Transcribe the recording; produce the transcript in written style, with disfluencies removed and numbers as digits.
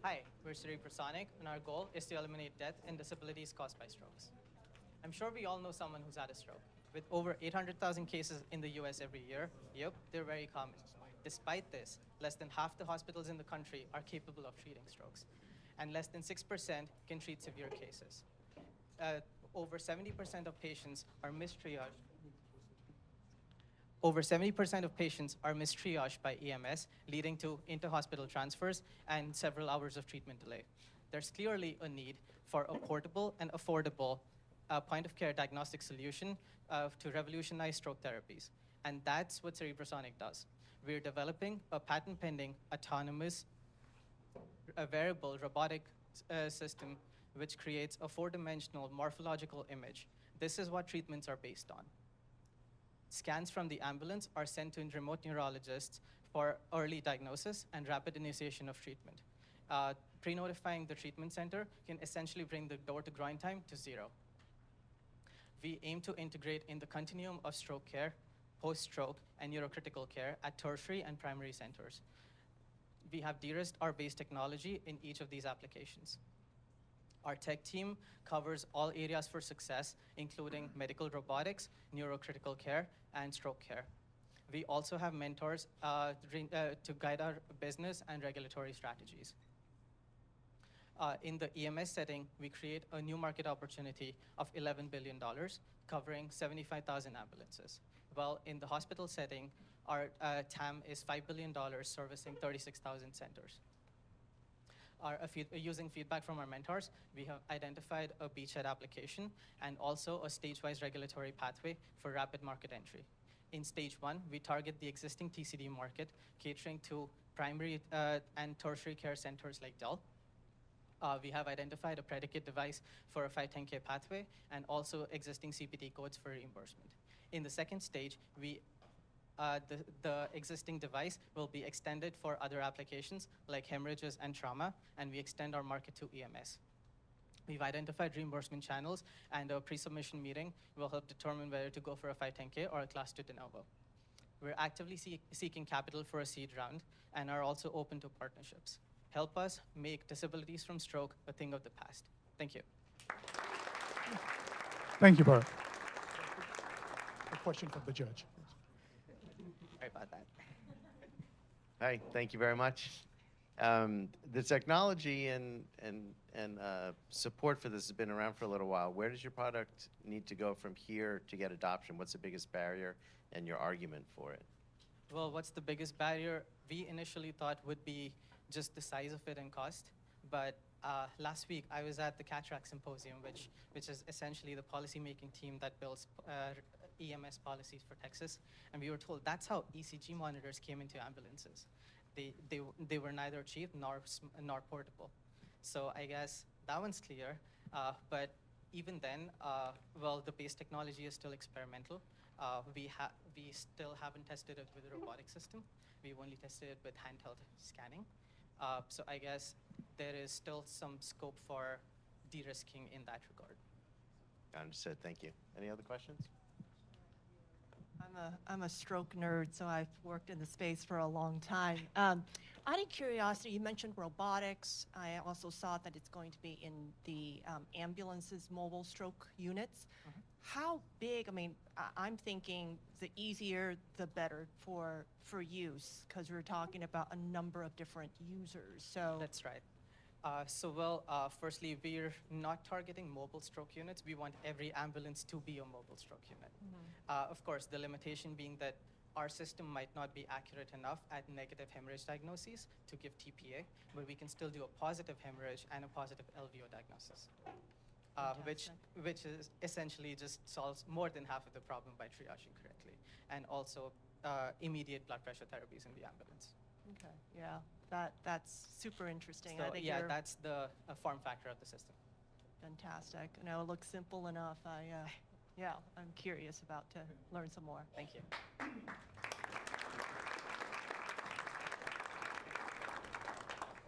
Hi, we're Cerebrosonic, and our goal is to eliminate death and disabilities caused by strokes. I'm sure we all know someone who's had a stroke. With over 800,000 cases in the US every year, yep, they're very common. Despite this, less than half the hospitals in the country are capable of treating strokes, and less than 6% can treat severe cases. Over 70% of patients are mistriaged. Over 70% of patients are mistriaged by EMS, leading to inter-hospital transfers and several hours of treatment delay. There's clearly a need for a portable and affordable point-of-care diagnostic solution to revolutionize stroke therapies. And that's what Cerebrosonic does. We're developing a patent-pending, autonomous, wearable robotic system which creates a four-dimensional morphological image. This is what treatments are based on. Scans from the ambulance are sent to remote neurologists for early diagnosis and rapid initiation of treatment. Pre-notifying the treatment center can essentially bring the door-to-groin time to 0. We aim to integrate in the continuum of stroke care, post-stroke, and neurocritical care at tertiary and primary centers. We have de-risked our base technology in each of these applications. Our tech team covers all areas for success, including medical robotics, neurocritical care, and stroke care. We also have mentors to guide our business and regulatory strategies. In the EMS setting, we create a new market opportunity of $11 billion, covering 75,000 ambulances. While in the hospital setting, our TAM is $5 billion, servicing 36,000 centers. Using feedback from our mentors, we have identified a beachhead application and also a stage-wise regulatory pathway for rapid market entry. In stage 1, we target the existing TCD market, catering to primary and tertiary care centers like Dell. We have identified a predicate device for a 510K pathway and also existing CPT codes for reimbursement. In the second stage, the existing device will be extended for other applications like hemorrhages and trauma, and we extend our market to EMS. We've identified reimbursement channels, and a pre-submission meeting will help determine whether to go for a 510K or a Class 2 de novo. We're actively seeking capital for a seed round and are also open to partnerships. Help us make disabilities from stroke a thing of the past. Thank you. Thank you, Bharat. A question from the judge. Sorry about that. Hi, thank you very much. The technology and support for this has been around for a little while. Where does your product need to go from here to get adoption? What's the biggest barrier and your argument for it? Well, what's the biggest barrier? We initially thought would be just the size of it and cost. But last week, I was at the Cataract Symposium, which is essentially the policymaking team that builds EMS policies for Texas. And we were told that's how ECG monitors came into ambulances. They were neither cheap nor portable. So I guess that one's clear. But even then, well, the base technology is still experimental. We still haven't tested it with a robotic system. We've only tested it with handheld scanning. So I guess there is still some scope for de-risking in that regard. Understood, thank you. Any other questions? I'm a stroke nerd, so I've worked in the space for a long time. Out of curiosity, you mentioned robotics. I also saw that it's going to be in the ambulances, mobile stroke units. Mm-hmm. How big, I mean, I'm thinking the easier, the better for use, because we're talking about a number of different users, so. That's right. Firstly, we're not targeting mobile stroke units. We want every ambulance to be a mobile stroke unit. Mm-hmm. Of course, the limitation being that our system might not be accurate enough at negative hemorrhage diagnoses to give TPA, but we can still do a positive hemorrhage and a positive LVO diagnosis, which is essentially just solves more than half of the problem by triaging correctly, and also immediate blood pressure therapies in the ambulance. Okay, yeah, that's super interesting. So, I think yeah, that's the form factor of the system. Fantastic. No, it looks simple enough. Yeah, I'm curious about to learn some more. Thank you.